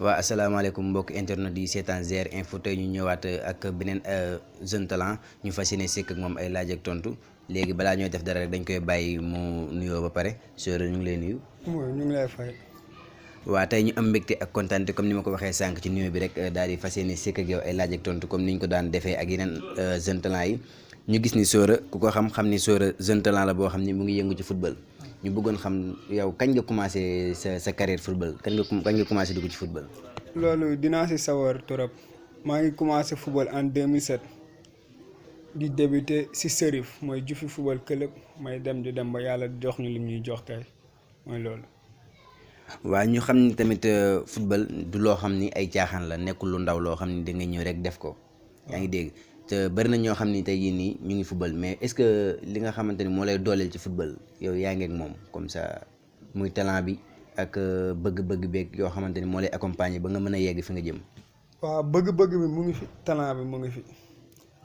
waa asalaamaaleykum mbokk internet yi seetaan GR Info tey ñu ñëwaat ak beneen jeune talent ñu fas yéene sekk ak moom ay laaj ak tontu léegi balaa ñooy def dara rek dañ koy bàyyi mu nuyoo ba pare sœur ñu ngi lay nuyu. ñu ngi lay fay. waa tey ñu am mbégte ak kontaante comme ni ma ko waxee sànq ci nuyoo bi rek daal di fas yéene sekk ak yow ay laaj ak tontu comme ni ñu ko daan defee ak yeneen jeune talent yi ñu gis ni Sora ku ko xam ni Sora jeune talent la boo xam ni mu ngi yëngu ci football. ñu bëggoon xam yow kañ nga commencé sa carrière football kañ nga commencé dugg ci football. loolu dinaa si sawar trop maa ngi commencé football en 2007 di débuté si Serif mooy Jufi football club may dem di dem ba yàlla jox ñu lim ñuy jox tey mooy loolu. waaw ñu xam ni tamit football du loo xam ni ay caaxaan la nekkul lu ndaw loo xam ni da nga ñëw rek def ko. yaa ngi dégg te bëri na ñoo xam ni tey jii nii ñu ngi football mais est-ce que li nga xamante ni moo lay dooleel ci football yow yaa ngi ak moom comme ça muy talent bi ak bëgg-bëgg beeg yoo xamante ni moo lay accompagner ba nga mën a yegg fi nga jëm. waaw bëgg-bëgg bi mu ngi fi talent bi mu ngi fi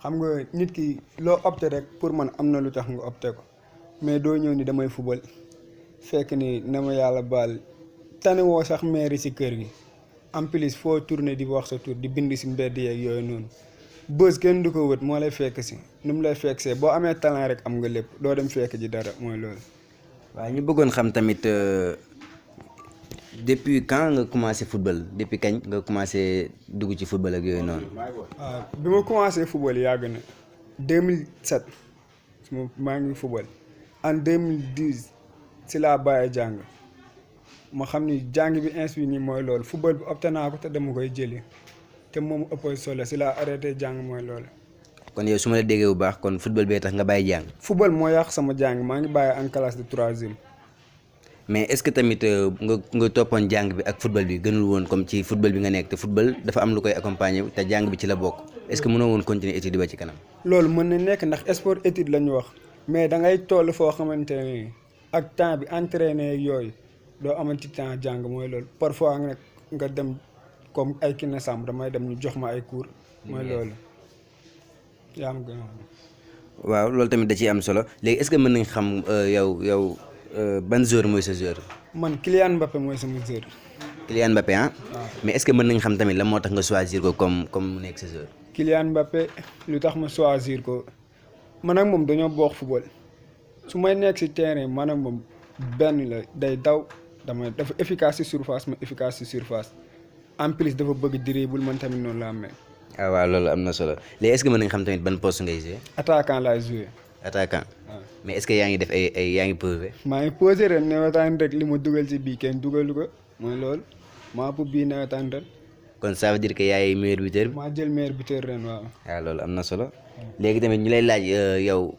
xam nga nit ki loo opté rek pour man am na lu tax nga opté ko mais doo ñëw ni damay football fekk ni na ma yàlla baal tane woo sax mairie si kër gi en plus foo tourné di wax sa tur di bind si mbedd yeeg yooyu noonu. bës kenn du ko wët moo lay fekk si nu mu lay fekk see boo amee talent rek am nga lépp doo dem fekk ji dara mooy loolu. waaw ñu bëggoon xam tamit depuis quand nga commencé football depuis kañ nga commencé dugg ci football ak yooyu noonu. waaw bi ma commencé football yàgg na 2007 maa ngi football en 2010 si laa bàyyi jàng ma xam ni jàng bi inspi nii mooy loolu football bi opté naa ko te dama koy jëli. te moom ëppal solo si laa arrêté jàng mooy loolu. kon yow su ma la déggee bu baax kon football bee tax nga bàyyi jàng. football moo yàq sama jàng maa ngi bàyyi en classe de troisième. mais est-ce que tamit nga toppoon jàng bi ak football bi gënul woon comme ci football bi nga nekk te football dafa am lu koy accompagner te jàng bi ci la bokk est-ce que mënoo woon continuer étude ba ci kanam. loolu mën na nekk ndax sport étude la ñu wax mais da ngay toll foo xamante ne ak temps bi entraîné yooyu doo amati temps jàng mooy loolu parfois nga dem. comme ay Kine Samb damay dem ñu jox ma ay cours mooy loolu yaa am gën waaw loolu tamit da ciy am solo léegi est-ce que mën nañ xam yow ban joueur mooy sa joueur. man Kylian Mbappé mooy sama joueur. Kylian Mbappé ah. mais est-ce que mën nañ xam tamit lan moo tax nga choisir ko comme mu nekk sa joueur. Kylian Mbappé lu tax ma choisir ko man ak moom dañoo bokk football su may nekk ci terrain man ak moom benn la day daw dafa efficace ci surface ma efficace ci surface. en plus dafa bëgg dribble man tamit noonu la amee. ah waaw loolu am na solo léegi est-ce que mën nañ xam tamit ban poste ngay jouer. attaquant laay jouer. attaquant. mais est-ce que yaa ngi def yaa ngi posé. maa ngi posé ren nawetaan rek li ma dugal ci bii kenn dugalu ko mooy loolu maa pour bii nawetaan ren. kon ça veut dire que yaay meilleur buteur bi. maa jël meilleur buteur ren waaw. waaw loolu am na solo. léegi tamit ñu lay laaj yow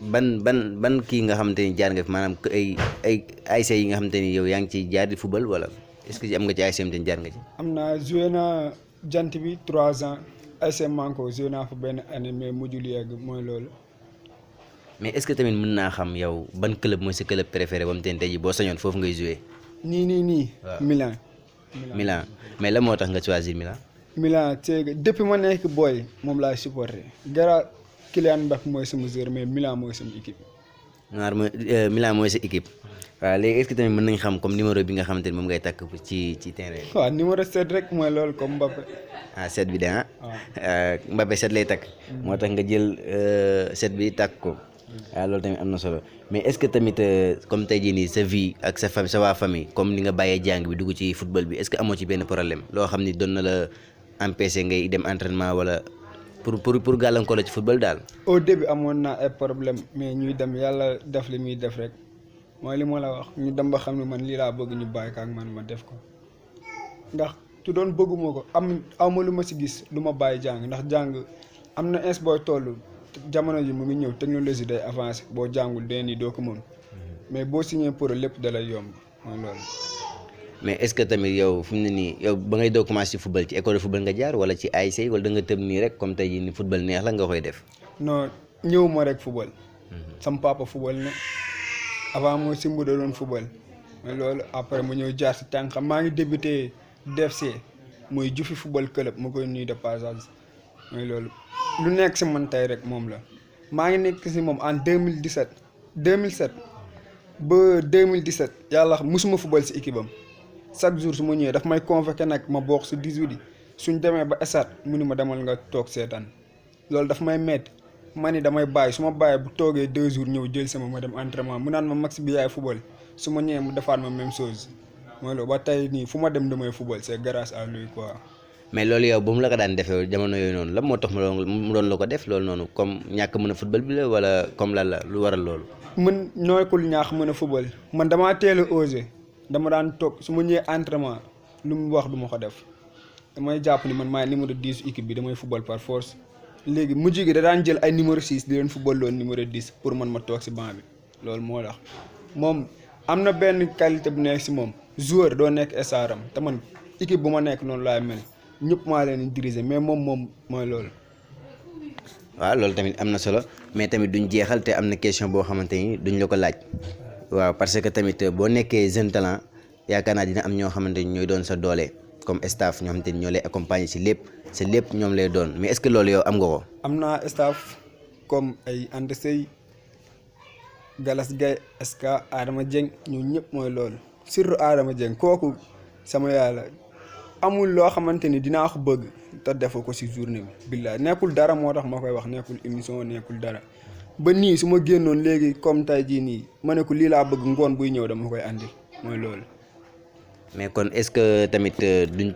ban kii nga xamante ni jaar nga fi maanaam ay ASC yi nga xamante ni yow yaa ngi ciy jaar di football wala. est-ce que am nga ci ASC te jaar nga ci. am naa joué naa jant bi 3 ans ASC Manko joué naa fa benn année mais mujjul yegg mooy loolu. mais est-ce que tamit mën naa xam yow ban club mooy sa club préféré ba mu tey jii boo sañoon foofu ngay joué. nii. waaw Milan. mais la moo tax nga choisir Milan. Milan c'est que depuis ma nekk booy moom laay supporté gara Kylian Mbappé mooy sama joueur mais Milan mooy sama équipe. Milan mooy sa équipe. waaw léegi est-ce que tamit mën nañ xam comme numéro bi nga xamante ni moom ngay takk ci terrain bi. waaw numéro 7 rek mooy loolu comme Mbappé. 7 bi de ah. Mbappé 7 lay takk. moo tax nga jël 7 bi takk ko. waaw loolu tamit am na solo mais est-ce que tamit comme tey jii nii sa vie ak sa waa famille comme ni nga bàyyee jàng bi dugg ci football bi est-ce que amoo ci benn problème loo xam ni doon na la empêcher ngay dem entraînement wala pour gàllankoor la ci football daal. au début amoon naa ay problème mais ñuy dem yàlla def li muy def rek. mooy li ma la wax ñu dem ba xam ne man lii laa bëgg ñu bàyyi ko ak man ma def ko ndax tu doon bëgguma ko awma lu ma si gis lu ma bàyyi jàng ndax jàng am na ins booy toll jamono ji mu ngi ñëw technologie day avancé boo jàngul dee nii doo ko mën mais boo signé pour lépp dalay yomb mooy loolu. mais est-ce que tamit yow fu mu ne nii yow ba ngay doo commencé ci football ci école de football nga jaar wala ci ASC wala da nga tëb nii rek comme tey jii ni football neex la nga koy def. non ñëw ma rek football. sam papa football na. avant mooy simbu da doon football mais loolu après mu ñëw jaar si tànkam maa ngi débuté DFC mooy Jufi football club ma koy nuyu de passage mooy loolu lu nekk si man tey rek moom la maa ngi nekk si moom en 2007 ba 2017 yàlla xam musuma football si équipe am chaque jour su ma ñëwee daf may convoqué nag ma bokk si 18 yi suñ demee ba esat mu ni ma demal nga toog seetaan loolu daf may metti ma ni damay bàyyi su ma bàyyi bu toogee 2 jours ñëw jël sama ma dem entraînement mu naan ma max bi yaay football su ma ñëwee mu defaat ma même chose mooy loolu ba tey nii fu ma dem damay football c'est grâce à lui quoi. mais loolu yow ba mu la ko daan defee jamono yooyu noonu lan moo tax mu doon la ko def loolu noonu comme ñàkk mën a football bi la wala comme lan la lu waral loolu. mën nooykul ñaax mën a football man damaa teel a osé dama daan toog su ma ñëwee entraînement lu mu wax du ma ko def damay jàpp ni man maay numéro 10 équipe bi damay football par force léegi mujj gi da daan jël ay numéro 6 di leen football loon numéro 10 pour man ma toog si banc bi loolu moo tax moom am na benn qualité bu nekk si moom joueur doo nekk staram te man équipe bu ma nekk noonu laay mel ñëpp maa leen di diriger mais moom mooy loolu. waaw loolu tamit am na solo mais tamit duñ jeexal te am na question boo xamante ni duñ la ko laaj waaw parce que tamit boo nekkee jeune talent yaakaar naa dina am ñoo xamante ni ñooy doon sa doole comme staff ñoo xamante ni ñoo lay accompagner si lépp sa lépp ñoom lay doon mais est-ce que loolu yow am nga ko. am naa staff comme ay Anta Sey Galas Gaye Eska Adama Dieng ñun ñëpp mooy loolu surtout Adama Dieng kooku sama yàlla amul loo xamante ni dinaa ko bëgg te defu ko si journée bi billaay nekkul dara moo tax ma koy wax nekkul émission nekkul dara ba nii su ma génnoon léegi comme tey jii nii ma ne ko lii laa bëgg ngoon buy ñëw dama koy andi mooy loolu. mais kon est-ce que tamit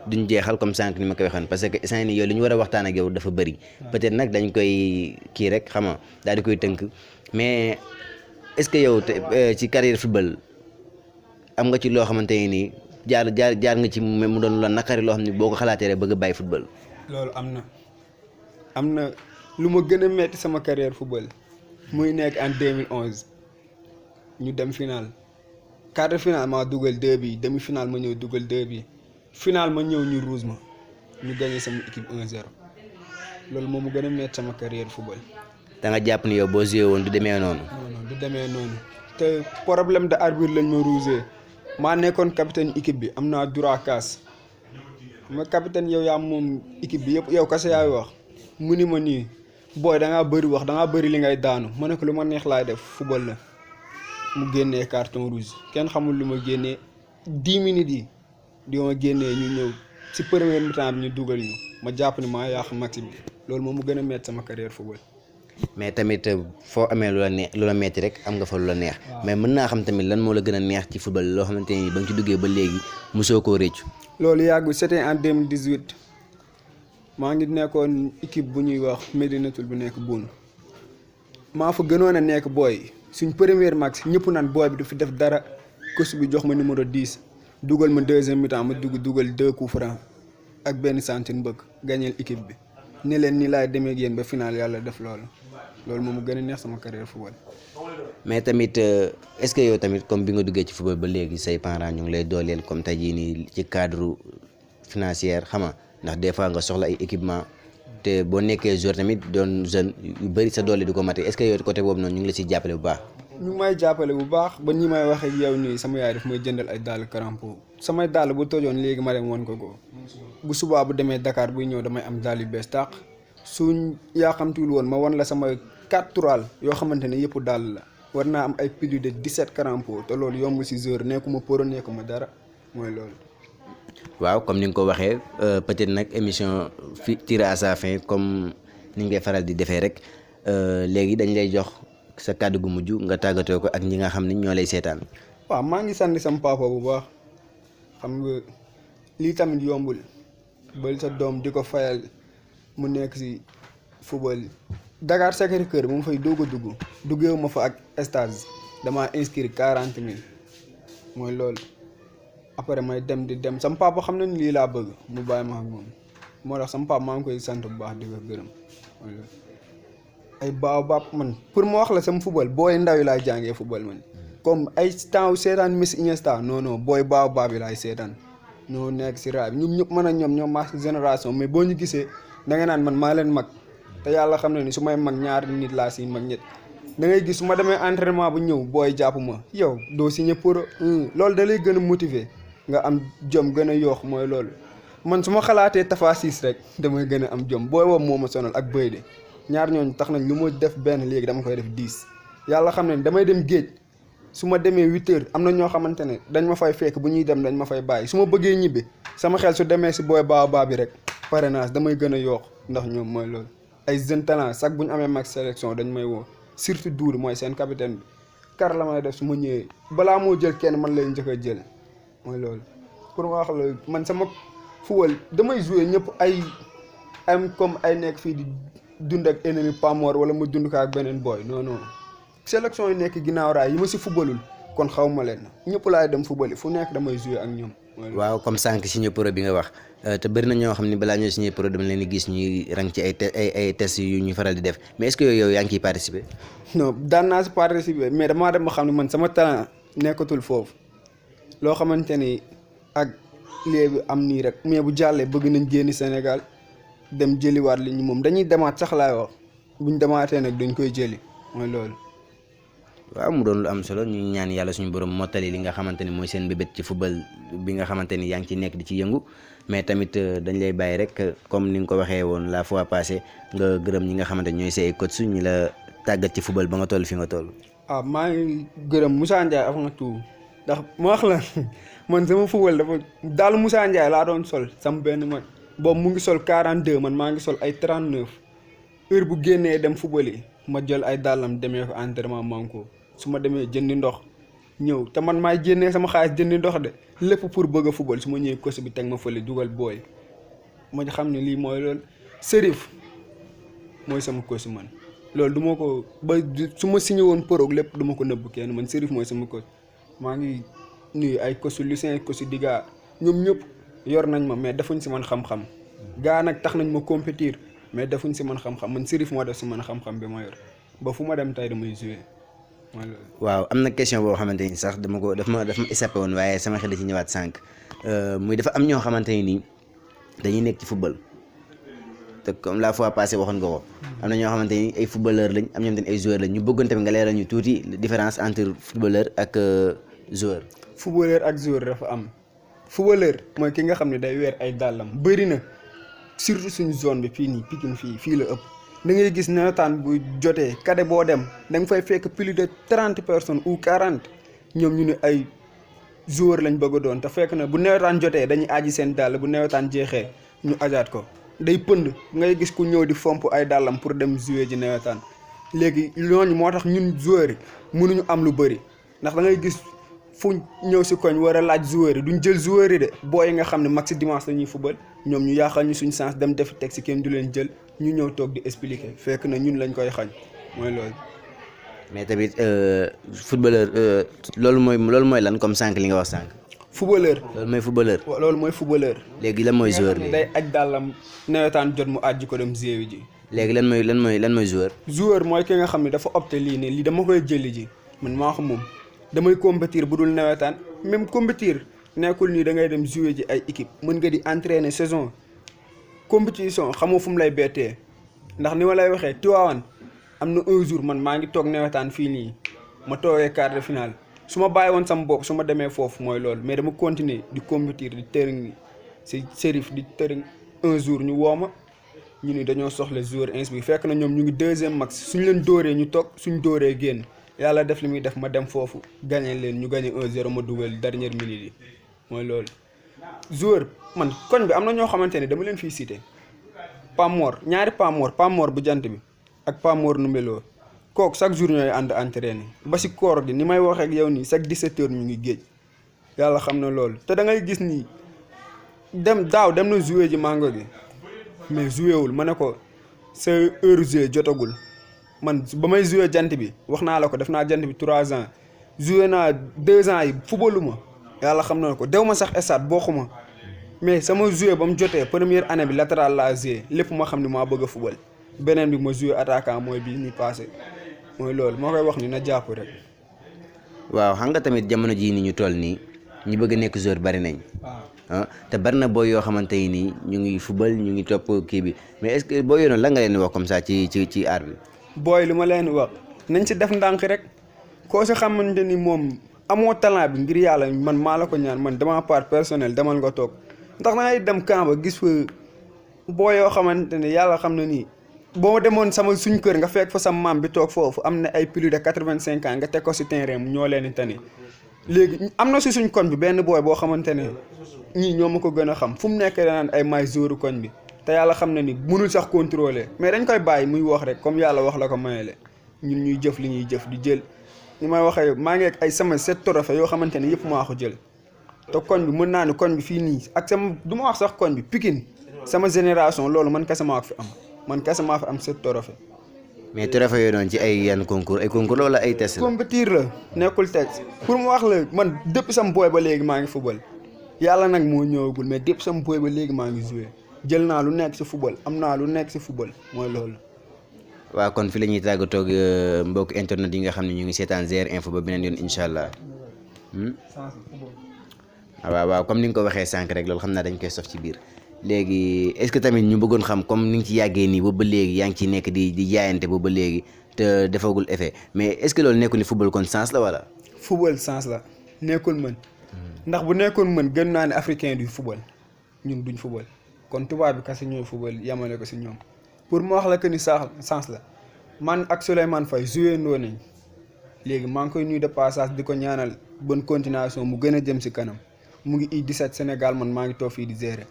duñ jeexal comme sànq ni ma koy waxoon parce que instant yii yow li ñu war a waxtaan ak yow dafa bëri peut-être nag dañ koy kii rek xam nga daal di koy tënk mais est-ce que yow ci carrière football am nga ci loo xamante ni nii jaar nga ci mu doon la naqari loo xam ne boo ko xalaatee rek bëgg a bàyyi football. loolu am na lu ma gën a metti sama carrière football muy nekk en 2011 ñu dem final. quart de finale maa dugal 2 bi demi finale ma ñëw dugal 2 bi finale ma ñëw ñu rouge ma ñu gagné sama équipe 1-0 loolu moom mu gën a métti sama carrière football. da nga jàpp ni yow boo joué woon du demee noonu. non du demee noonu te problème de arbitre lañ ma rougé maa nekkoon capitaine équipe bi am naa droit kaas ma capitaine yow yaa moom équipe bi yëpp yow kese yaay wax mu ni ma nii booy da ngaa bëri wax da ngaa bëri li ngay daanu ma ne ko lu ma neex laay def football la. mu génnee carton rouge kenn xamul lu ma génnee 10 minutes yi di ma génnee ñu ñëw si première mi-temps bi ñu dugal ñu ma jàpp ni maa yàq maxi bi loolu moom mu gën a métti sama carrière football. mais tamit foo amee lu la neex lu la metti rek am nga fa lu la neex. mais mën naa xam tamit lan moo la gën a neex ci football loo xamante ni ba nga ci duggee ba léegi mosoo koo réccu. loolu yàggul c'était en 2018 maa ngi nekkoon équipe bu ñuy wax Médinatoul bu nekk Boune maa fa gënoon a nekk booy. suñ première match ñëpp naan booy bi du fi def dara coach bi jox ma numéro 10 dugal ma deuxième mi-temps ma dugal 2 coups francs ak benn centime bëgg gagneel équipe bi ni leen ni laay demee ak yéen ba final yàlla def loolu moom mu gën a neex sama carrière football. mais tamit est-ce que yow tamit comme bi nga duggee ci football ba léegi say parents ñu ngi lay dooleel comme tey jii nii ci cadre financier xam nga ndax des fois nga soxla ay équipement te boo nekkee joueur tamit doon jeune yu bëri sa doole du ko mate est-ce que yow côté boobu noonu ñu ngi la siy jàppale bu baax. ñu ngi may jàppale bu baax ba ñi may wax ak yow nii sama yaay daf may jëndal ay dàll crampon samay dàll bu tojoon léegi ma dem woon ko bu subaa bu demee Dakar buy ñëw damay am dàll yu bees tàq suñ yaa xamtuwul woon ma wan la sama 4 toiles yoo xamante ne yëpp dàll la war naa am ay plus de 17 crampon te loolu yomb si joueur nekkuma pro nekkuma dara mooy loolu. waaw comme ni nga ko waxee peut-être nag émission fi tire à sa fin comme ni nga koy faral di defee rek léegi dañ lay jox sa kàddu gu mujj nga tàggatoo ko ak ñi nga xam ne ñoo lay seetaan. waaw maa ngi sant sama papa bu baax xam nga lii tamit yombul ba sa doom di ko fayal mu nekk si football Dakar Sacré-Cœur mu fay doog a duggeewu ma fa ak stage damaa inscrire 40 000 mooy loolu. après may dem di dem sama papa xam nañ lii laa bëgg mu bàyyi ma ak moom moo tax sama papa maa ngi koy sant bu baax di ko gërëm ay baab man pour ma wax la sama football booy ndaw yi laay jàngee football man comme ay temps seetaan Messi Iniesta non booy baab yi laay seetaan ñoo nekk si raay bi ñun ñëpp mën a ñoom ma génération mais boo ñu gisee da nga naan man maa leen mag te yàlla xam na ni su may mag ñaari nit laa si mag ñett da ngay gis su ma demee entraînement bu ñëw booy jàpp ma yow doo signé pour loolu da lay gën a motiver. nga am jom gën a yoox mooy loolu man su ma xalaatee Tafa Ciss rek damay gën a am jom booy boobu moo ma sonal ak bëy de ñaar ñooñu tax nañ lu ma def benn léegi dama koy def 10 yàlla xam ne damay dem géej su ma demee 8h am na ñoo xamante ne dañ ma fay fekk bu ñuy dem dañ ma fay bàyyi su ma bëggee ñibbi sama xel su demee si booy baobab bi rek parrainage damay gën a yokk ndax ñoom mooy loolu. ay jeunes talent sax bu ñu amee max sélection dañ may woo surtout Doudou mooy seen capitaine bi kar la may def su ma ñëwee balaa moo jël kenn man lay njëkk a jël mooy loolu. pour ma wax la man sama football damay jouer ñëpp ay am comme ay nekk fii di dund ak ennemi Pamor wala ma dund ko ak beneen booy non non sélection yi nekk ginnaaw raay yi ma si footballul kon xaw ma leen ñëpp laay dem football fu nekk damay jouer ak ñoom. waaw comme sànq signé pro bi nga wax te bëri na ñoo xam ne balaa ñoo signé pro dama leen di gis ñuy rang ci ay tests yu ñu faral di def mais est-ce que yow yaa ngi ciy participer. non daan naa si participer mais damaa dem ba xam ne man sama talent nekkatul foofu loo xamante ni ak léegi am nii rek mais bu jàllee bëgg nañ génn Sénégal dem jëliwaat li ñu moom dañuy demaat sax laay wax buñ demaatee nag dañ koy jëli mooy loolu. waaw mu doon lu am solo ñu ñaan yàlla suñu borom mottali li nga xamante ni mooy seen bébét ci football bi nga xamante ni yaa ngi ci nekk di ci yëngu mais tamit dañ lay bàyyi rek comme ni nga ko waxee woon la fois passée nga gërëm ñi nga xamante ni ñooy say coach ñi la tàggat ci football ba nga toll fi nga toll. ah maa ngi gërëm Moussa Ndiaye avant tout ndax ma wax la man sama football dafa daal Moussa Ndiaye laa doon sol sama benn mag boobu mu ngi sol 42 man maa ngi sol ay 39 heure bu génnee dem football yi ma jël ay dàllam demee ko entraînement manko su ma demee jëndi ndox ñëw te man maay génnee sama xaalis jëndi ndox de lépp pour bëgg a football su ma ñëwee kosi bi teg ma fële dugal booy ma xam ne lii mooy loolu Serif mooy sama kosi man loolu du ma ko ba su ma signé woon poroog lépp du ma ko nëbb kenn man Serif mooy sama kosi maa ngi nuyu ay kosi Lucien kosi Diga ñoom ñëpp yor nañ ma mais defuñ si man xam-xam gaa nag tax nañ ma compétir mais defuñ si man xam-xam man Serif moo def si man xam-xam bi ma yor ba fu ma dem tey damay jouer. waaw am na question boo xamante ni sax daf ma échappé woon waaye sama xel da ci ñëwaat sànq muy dafa am ñoo xamante ni nii dañuy nekk ci football te comme la fois passée waxoon nga ko am na ñoo xamante ni ay footballeur lañ am ñoo xamante ni ay joueur lañ ñu bëggoon tamit nga leeral ñu tuuti différence entre footballeur ak joueur. footballeur ak joueur dafa am footballeur mooy ki nga xam ne day weer ay dàllam bëri na surtout suñu zone bi fii nii Pikine fii la ëpp. da ngay gis nawetaan bu jotee kade boo dem da nga fay fekk plus de 30 personnes ou 40 ñoom ñu ne ay joueur lañ bëgg a doon te fekk na bu nawetaan jotee dañuy aji seen dàll bu nawetaan jeexee ñu ajaat ko day pënd ngay gis ku ñëw di fomp ay dàllam pour dem jouer ji nawetaan léegi ñooñu moo tax ñun joueurs yi mënuñu am lu bëri ndax da ngay gis fu ñëw si koñ war a laaj joueurs yi duñ jël joueurs yi de booy yi nga xam ne maxi dimanche la ñuy football ñoom ñu yaaxal ñu suñ chance dem def teg si kenn du leen jël ñu ñëw toog di expliquer fekk na ñun lañ koy xañ mooy loolu. mais tamit footballeur loolu mooy lan comme sànq li nga wax sànq. footballeur. loolu mooy footballeur. loolu mooy footballeur. léegi lan mooy joueur bi day aj dàllam nawetaan jot mu àjji ko dem géewi ji. léegi lan mooy joueur. joueur mooy ki nga xam ne dafa opté lii ne lii dama koy jëli ji man maa xam moom damay compétir bu dul nawetaan même compétir nekkul nii da ngay dem jouer ji ay équipe mën nga di entraîner saison. compétition xamoo fu mu lay bettee ndax ni ma lay waxee Tivaouane am na un jour man maa ngi toog nawetaan fii nii ma toogee quart de finale su ma bàyyi woon sama bopp su ma demee foofu mooy loolu mais dama continuer di compétir di tëriñ si Serif di tëriñ un jour ñu woo ma ñu ni dañoo soxla joueur inscrit fekk na ñoom ñu ngi deuxième max suñ leen dóoree ñu toog suñ dóoree génn yàlla def li muy def ma dem foofu gagné leen ñu gagné 1-0 ma dugal dernière minute yi mooy loolu. joueur man koñ bi am na ñoo xamante ne dama leen fiy cité Pamor ñaari Pamor bu jant bi ak Pamor Numbelo kooku chaque jour ñooy ànd entraîné ba si koor gi ni may waxee ak yow nii chaque 17h ñu ngi géej yàlla xam na loolu te da ngay gis ni dem na joué ji mango gi mais joué wul ma ne ko sa heure joué jotagul man ba may joué jant bi wax naa la ko def naa jant bi 3 ans joué naa 2 ans yi footballu ma yàlla xam na ko dew ma sax stade bokkuma mais sama joué ba mu jotee première année bi latéral laa joué lépp ma xam ne maa bëgg a football beneen bi ma joué attaquant mooy bii ni passé mooy loolu moo koy wax ni na jàpp rek. waaw xam nga tamit jamono jii ni ñu toll nii ñu bëgg a nekk joueur bari nañ. te bari na booy yoo xamante ni ñu ngi football ñu ngi topp kii bi mais est-ce que booy yoonoon la nga leen di wax comme ça ci aar bi. booy li ma leen wax nañ si def ndànk rek koo si xamante ni moom amoo talent bi ngir yàlla man maa la ko ñaan man dama part personnel demal nga toog ndax dangay dem camp ba gis fa booy yoo xamante ne yàlla xam na ni boo demoon suñ kër nga fekk fa sa maam bi toog foofu am na ay plus de 85 ans nga teg ko si terrain mu ñoo leen di tane léegi am na si suñ koñ bi benn booy boo xamante ne ñii ñoo ma ko gën a xam fu mu nekk danaan ay may zóoru koñ bi te yàlla xam na ni mënul sax contrôler mais dañ koy bàyyi muy wax rek comme yàlla wax la ko mayele ñun ñuy jëf li ñuy jëf di jël ni may waxee maa ngi ak ay sama 7 trophées yoo xamante ne yëpp maa ko jël te koñ bi mën naa ne koñ bi fii nii ak sama du ma wax sax koñ bi Pikine sama génération loolu man kese maa ko fi am man kese maa fi am 7 trophées. mais trophée yooyu noonu ci ay yenn concours la wala ay test la. compétir la nekkul test pour mu wax la man depuis sama booy ba léegi maa ngi football yàlla nag moo ñëwagul mais depuis sama booy ba léegi maa ngi joué jël naa lu nekk si football am naa lu nekk si football mooy loolu. waaw kon fi la ñuy tàggatoo ak mbokk internet yi nga xam ne ñu ngi seetaan GR Info ba beneen yoon incha allah. waaw comme ni nga ko waxee sànq rek loolu xam naa dañ koy sof ci biir léegi est-ce que tamit ñu bëggoon xam comme ni nga ci yàggee nii boobu ba léegi yaa ngi ciy nekk di jaayante boobu ba léegi te defagul effet mais est-ce que loolu nekkul ni football kon sens la wala. football sens la nekkul mën ndax bu nekkoon mën gën naa ne africain du football ñun duñ football kon tubaab bi kese ñooy football yamale ko si ñoom pour mu wax la que ni sens la man ak Souleymane Faye joué ndoo nañ léegi maa ngi koy nuyu de passage di ko ñaanal bonne continuation mu gën a jëm si kanam mu ngi U17 Sénégal man maa ngi toog fii di gérer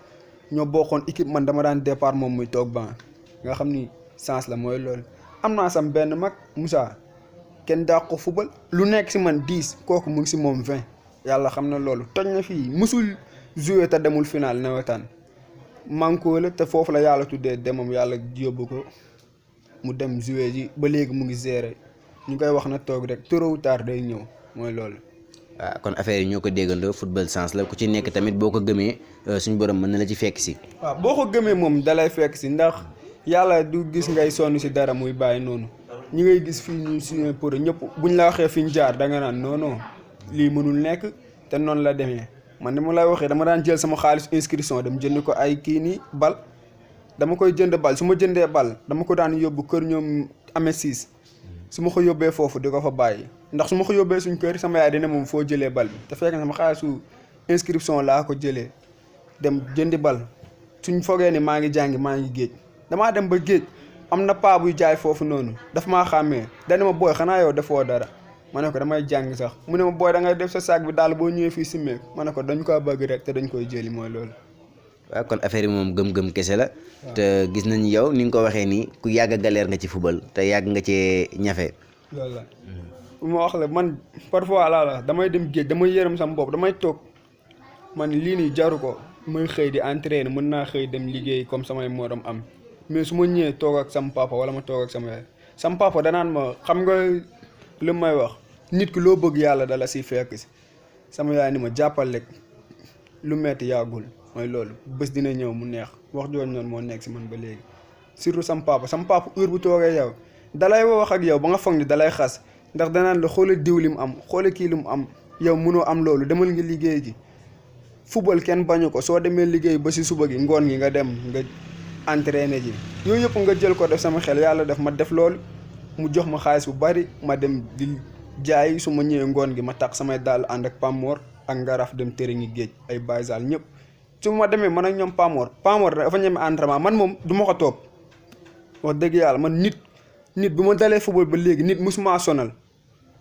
ñoo bokkoon équipe man dama daan départ moom muy toog ban nga xam ni sens la mooy loolu. am naa sam benn mag Moussa kenn daa ko football lu nekk si man 10 kooku mu ngi si moom 20 yàlla xam na loolu toj na fii musul joué te demul final nawetaan manko la te foofu la yàlla tuddee demam yàlla yóbbu ko mu dem joué ji ba léegi mu ngi gérer ñu koy wax na toog rek tôt ou tard day ñëw mooy loolu. waaw kon affaire yi ñoo ko déggandoo football sens la ku ci nekk tamit boo ko gëmee suñu borom mën na la ci fekk si. waaw boo ko gëmee moom dalay fekk si ndax yàlla du gis ngay sonn si dara muy bàyyi noonu ñi ngay gis fii ñu suñu pour ñëpp buñ la waxee fi ñu jaar da nga naan non lii mënul nekk te noonu la demee man ni ma lay waxee dama daan jël sama xaalis inscription dem jënd ko ay kii nii bal dama koy jënd bal su ma jëndee bal dama ko daan yóbbu kër ñoom amee siis su ma ko yóbbee foofu di ko fa bàyyi ndax su ma ko yóbbee suñ kër sama yaay dina moom foo jëlee bal bi te fekk na sama xaalisu inscription laa ko jëlee dem jëndi bal suñ fogee ni maa ngi jàngi maa ngi géej damaa dem ba géej am na paa buy jaay foofu noonu daf maa xàmmee dana ma booy xanaa yow defoo dara ma ne ko damay jàng sax mu ne ma booy da ngay def sa sac bi daal boo ñëwee fii simmeeku ma ne ko dañ ko bëgg rek te dañ koy jëli mooy loolu. waaw kon affaire yi moom gëm-gëm kese la. te gis nañu yow ni nga ko waxee nii ku yàgg a galère nga ci football te yàgg nga cee ñafe. loolu la bu ma wax la man parfois la damay dem géej damay yërëm sama bopp damay toog man lii nii jaru ko muy xëy di entraîner mën naa xëy dem liggéey comme samay morom am mais su ma ñëwee toog ak sama papa wala ma toog ak sama yaay sama papa danaan ma xam nga li may wax nit ki loo bëgg yàlla dala si fekk si sama yaay ni ma jàppal rek lu metti yàggul mooy loolu bés dina ñëw mu neex wax jooju noonu moo nekk si man ba léegi surtout sama papa heure bu toogee yow dalay wax ak yow ba nga foog ni dalay xas ndax danaan la xoolal diw li mu am xoolal kii li mu am yow mënoo am loolu demal nga liggéey ji football kenn bañu ko soo demee liggéey ba si suba gi ngoon gi nga dem nga entraîné ji yooyu yëpp nga jël ko def sama xel yàlla def ma def loolu mu jox ma xaalis bu bari ma dem di jaay su ma ñëwee ngoon gi ma tax samay dàll ànd ak Pamor ak Ngaraf dem tëri ngi géej ay baysal ñëpp su ma demee man ak ñoom Pamor dafa ñeme entraînement man moom du ma ko topp wax dëgg yàlla man nit bu ma dalee football ba léegi nit musuma sonal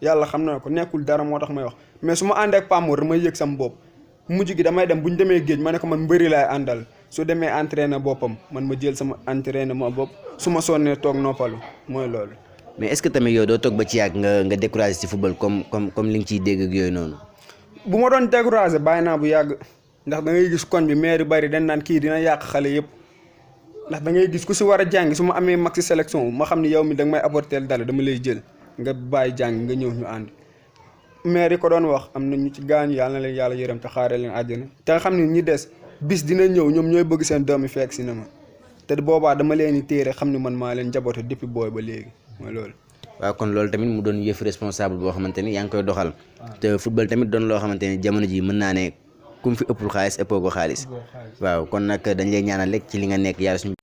yàlla xam na ko nekkul dara moo tax may wax mais su ma àndee ak Pamor damay yëg sama bopp mujj gi damay dem bu ñu demee géej ma ne ko man mbëri laay àndal su demee entraîné boppam man ma jël sama entraînement bopp su ma sonnee toog noppalu mooy loolu. mais est-ce que tamit yow doo toog ba ci yàgg nga découragé ci football comme li nga ciy dégg ak yooyu noonu. bu ma doon découragé bàyyi naa bu yàgg ndax da ngay gis koñ bi maire yu bari dañ naan kii dina yàq xale yëpp ndax da ngay gis ku si war a jàngi su ma amee mag si sélection ma xam ne yow mi da nga may apporter dara dama lay jël nga bàyyi jàng nga ñëw ñu ànd. maire yi ko doon wax am na ñu ci gaañu yàlla na leen yàlla yërëm te xaaree leen àjjana te nga xam ne ñi des bis dina ñëw ñoom ñooy bëgg seen doom yi fekk si na ma te boobaa dama leen di téere xam ne man maa leen njaboote depuis booy ba léegi mooy loolu. waaw kon loolu tamit mu doon yëf responsable boo xamante ni yaa ngi koy doxal te football tamit doon loo xamante ni jamono ji mën naa ne ku mu fi ëppul xaalis ëppoo ko xaalis waaw kon nag dañ lay ñaanal rek ci li nga nekk yàlla suñu.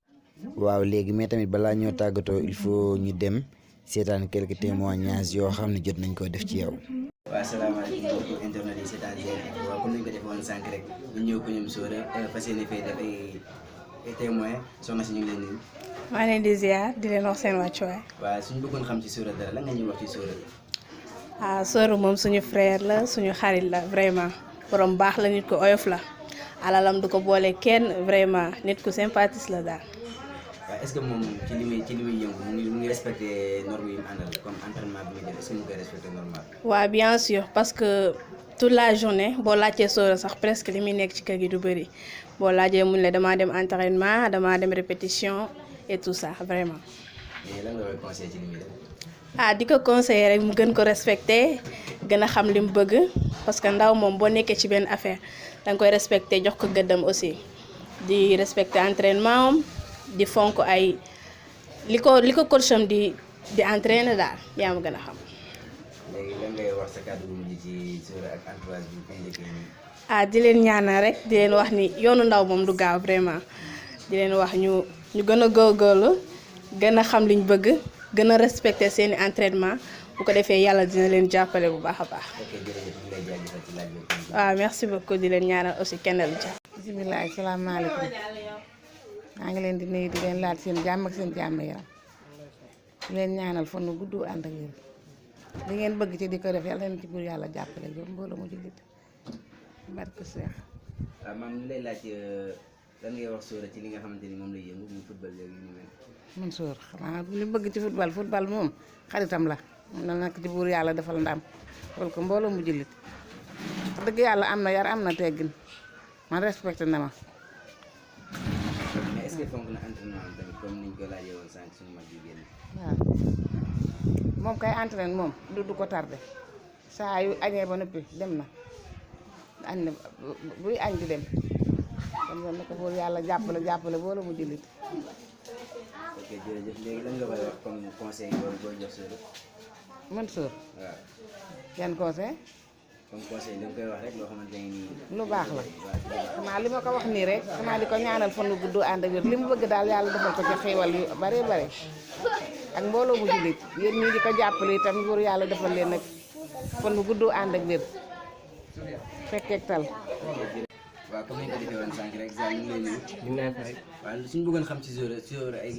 waaw léegi mais tamit balaa ñoo tàggatoo il faut ñu dem seetaan quelques témoignages yoo xam ne jot nañ ko def ci yow. waaw salaamaaleykum mbokki internet yi seetaan GR Info waaw comme ni ñu ko defoon sànq rek ñu ñëw ko ñoom Soore fas yéene fee def ay témoin soxna si ñu ngi leen nuyu. maa leen di ziar di leen wax seen wàccuwaay. waaw suñu bëggoon xam ci Sora dara lan nga ñuy wax ci Sora. Sora moom suñu frère la suñu xarit la vraiment borom baax la nit ku oyof la alalam du ko boole kenn vraiment nit ku sympathique la daal. waaw est-ce que moom ci li muy yëngu mu ngi respecté normes yi mu àndal comme entraînement bi muy def est-ce que mu koy respecté normal. waaw bien sûr parce que toute la journée boo laajtee Sora sax presque li muy nekk ci kër gi du bëri boo laajee mun la damaa dem entraînement damaa dem répétition et tout ça vraiment. mais lan nga koy conseillé ci li muy def. di ko conseiller rek mu gën ko respecté gën a xam li mu bëgg parce que ndaw moom boo nekkee ci benn affaire danga koy respecté jox ko gëddam aussi di respecté entraînement am di fonk ay li ko coach am di entraîner daal yaa ma gën a xam. léegi lan ngay wax sa kàddu bu mujj ci Sora ak entourage bi fi njëkkee nii. di leen ñaanal rek di leen wax ni yoonu ndaw moom du gaaw vraiment di leen wax ñu gën a góorgóorlu gën a xam liñ bëgg gën a respecté seeni entraînement bu ko defee yàlla dina leen jàppale bu baax a baax. ok jërëjëf ñu lay jaajëfal ci laaj bi. waaw merci beaucoup di leen ñaanal aussi kenn lu jàpp. bisimilah salaamaaleykum maa ngi leen di nuyu di leen laaj seen jàmm ak seen jàmm yaram di leen ñaanal fan nu gudd ànd ak yéen li ngeen bëgg ci di ko def yàlla leen ci buur yàlla jàppale ba mbooloo mu jullit barke Seex. waaw maam ñu lay laaj lan ngay wax Sora ci li nga xamante ni moom lay yëngu muy football léegi ñu mel. man Sora xanaa li bëgg ci football moom xaritam la moom la nag ci buur yàlla defal ndam wal ko mbooloo mu jullit wax dëgg yàlla am na yar am na teggin man respecté na ma. mais est-ce que fonk na entraînement am tamit comme niñ ko laajee woon sànq suñu mag yu génn. waaw moom kay entraîné moom du ko tardé saa yu añee ba noppi dem na añ na buy añ di dem kon loolu nag buur yàlla jàppale boole mu jullit. ok jërëjëf léegi lan nga koy wax comme conseil booy jox Sora. man Sora. waaw yan conseil. comme conseil li nga koy wax rek loo xamante ne nii. lu baax la xanaa li ma ko wax nii rek xanaa di ko ñaanal fan wu gudd ànd ak wér li mu bëgg daal yàlla defal ko ci xéewal yu bare bare ak mbooloo mu jullit yéen ñii di ko jàppale itam buur yàlla defal leen nag fan wu gudd ànd ak wér fekkeek tal. waaw comme ni nga ko defee woon sànq rek Zane ñu ngi lay nuyu. ñu ngi lay fay. waaw suñu bëggoon xam ci Sora ay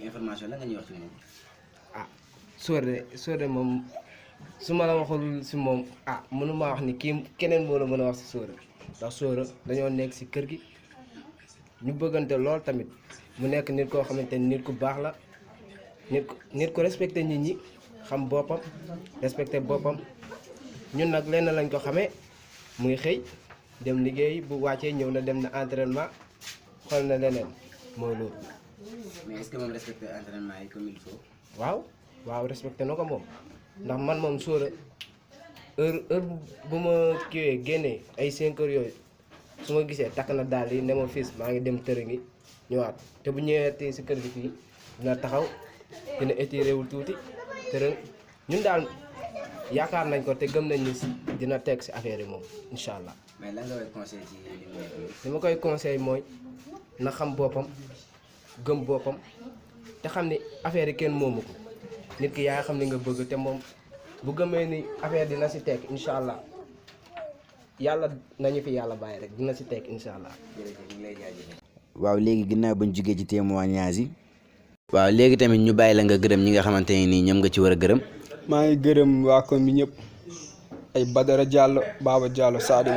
information la nga ñuy wax ci moom. Sora moom su ma la waxul si moom mënuma wax ni kii keneen moo la mën a wax si Sora ndax Sora dañoo nekk si kër gi ñu bëggante lool tamit mu nekk nit koo xamante ni nit ku baax la nit ku respecté nit ñi xam boppam respecté boppam ñun nag lenn lañ ko xamee muy xëy dem liggéey bu wàccee ñëw na dem na entraînement xool na leneen mooy loolu. mais est-ce que moom respecté entraînement yi comme il faut. waaw respecté na ko moom ndax man moom Sora heure bu ma kiiwee génnee ay 5 heures yooyu su ma gisee takk na daal yi ne ma fils maa ngi dem tërë ngi ñëwaat te bu ñëwee si kër gi fii dina taxaw dina étiré wul tuuti tërë ñun daal yaakaar nañ ko te gëm nañ ni dina teg si affaire yi moom incha allah. mais lan nga koy conseil ci li ma koy conseil mooy na xam boppam gëm boppam te xam ni affaire yi kenn moomu ko nit ki yaa xam ni nga bëgg te moom bu gëmee ni affaire dina si teg incha allah yàlla nañu fi yàlla bàyyi rek dina si teg incha allah. jërëjëf ñu ngi lay jaajëfal. waaw léegi ginnaaw bañ jugee ci témoignage yi. waaw léegi tamit ñu bàyyi la nga gërëm ñi nga xamante ne nii ñoom nga ci war a gërëm. maa ngi gërëm waa koñ bi ñëpp ay Badara Diallo Baba Diallo Sadio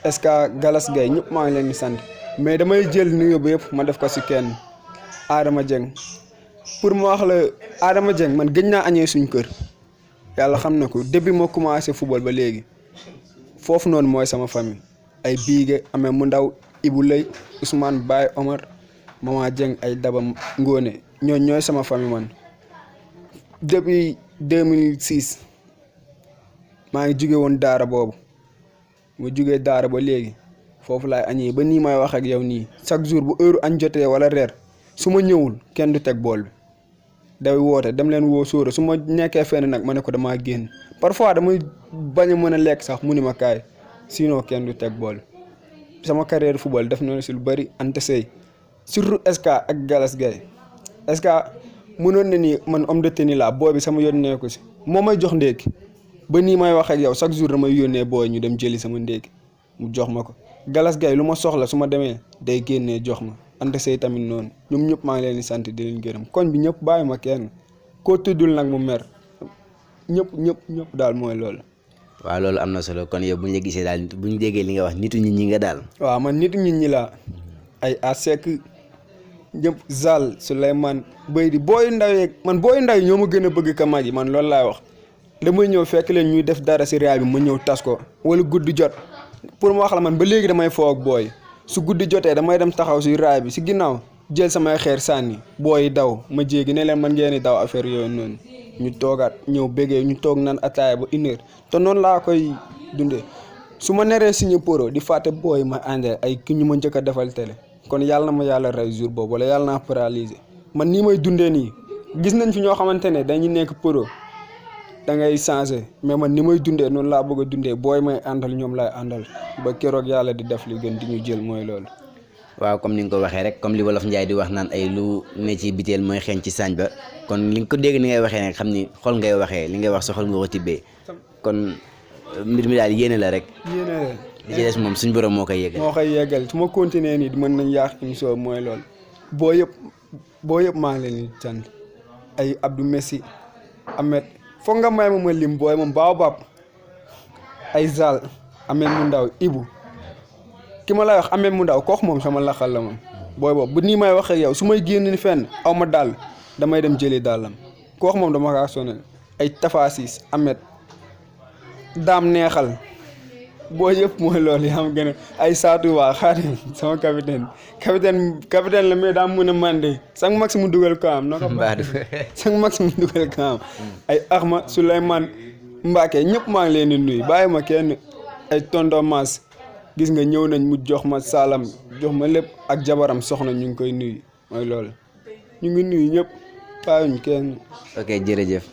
Eska Galas Gueye ñëpp maa ngi leen di sant mais damay jël nuyoo bi yëpp ma def ko si kenn Adama Dieng pour ma wax la Adama Dieng man gëj naa añee suñ kër yàlla xam na ko depuis ma commencé football ba léegi foofu noonu mooy sama famille ay Biige amee mu ndaw Ibou Lay Ousmane Baye Omar Mama Dieng ay Daba Ngone ñooy sama famille man depuis 2006 maa ngi jóge woon daara boobu mu jógee daara ba léegi foofu laay añee ba nii may wax ak yow nii chaque jour bu heure añ jotee wala reer su ma ñëwul kenn du teg bool bi day woote dem leen woo Sora su ma nekkee fenn nag ma ne ko damaa génn parfois damay bañ a mën a lekk sax mu ni ma kaay sinon kenn du teg bool bi sama carrière football def na si lu bëri ante sey surtout Eska ak Galas Gueye Eska mënoon na ni man homme de tenue laa booy bi sama yoon nekku si moo may jox ndékki ba nii may wax ak yow chaque jour damay yónnee booy ñu dem jëli sama ndékki mu jox ma ko Galas Gueye lu ma soxla su ma demee day génnee jox ma Anta Sey tamit noonu ñoom ñëpp maa ngi leen di sant di leen gërëm koñ bi ñëpp bàyyi ma kenn koo tuddul nag mu mer ñëpp daal mooy loolu. waaw loolu am na solo kon yow bu ñu la gisee daal bu ñu déggee li nga wax nitu nit ñi nga daal. waaw man nitu nit ñi laa ay Asek ñëpp Zal Souleymane Béy di booy ndaw yeeg man booy ndaw yi ñoo ma gën a bëgg ka mag yi man loolu laay wax damay ñëw fekk leen ñuy def dara si raay bi ma ñëw tas ko wala guddi jot pour ma wax la man ba léegi damay foo ak booy su guddi jotee damay dem taxaw si raay bi si ginnaaw jël samay xeer sànni booy daw ma jéegi ne leen man ngeen di daw affaire yooyu noonu ñu toogaat ñëw bégee ñu toog naan ataaya ba 1 heure te noonu laa koy dundee su ma neree signé poro di fàtte booy ma àndee ay ki ñu ma njëkk a defal télé kon yàlla na ma yàlla rey jour boobu wala yàlla naa paralysé man nii may dundee nii gis nañ fi ñoo xamante ne dañuy nekk poro da ngay changé mais man ni may dundee noonu laa bëgg a dundee booy may àndal ñoom laay àndal ba keroog yàlla di def li gën di ñu jël mooy loolu. waaw comme ni nga ko waxee rek comme li wolof Njaay di wax naan ay lu ne ci biteel mooy xeeñ ci saañ ba kon li nga ko dégg ni ngay waxee nag xam ni xol ngay waxee li ngay wax sa xol nga ko tibbee kon mbir mi daal yéene la rek. yéene la li ci des moom suñu borom moo koy yeggal. moo koy yeggal su ma continuer nii mën nañ yaax émission mooy loolu boo yëpp maa ngi leen di sant ay Abdou Messi Ahmed foog nga may ma lim booy moom Baobab ay Zal Ahmed mu ndaw Ibu ki ma lay wax Ahmed mu ndaw kooku moom sama laxal la moom booy boobu bu nii may wax ak yow su may génn ni fenn aw ma dàll damay dem jëli dàllam kooku moom dama kaa sonal ay Tafasis Ahmed daam neexal boo yëpp mooy loolu yaa ma gën a ay saatu waa Xaadim sama capitaine la mais daa mën a mandé sang max mu dugal ko am naka sang max mu dugal ko am ay Axma Souleymane Mbacke ñëpp maa ngi leen di nuyu bàyyi ma kenn ay tonton Mass gis nga ñëw nañ mu jox ma salam jox ma lépp ak jabaram soxna ñu ngi koy nuyu mooy loolu ñu ngi nuyu ñëpp bàyyiwuñ kenn. ok jërëjëf.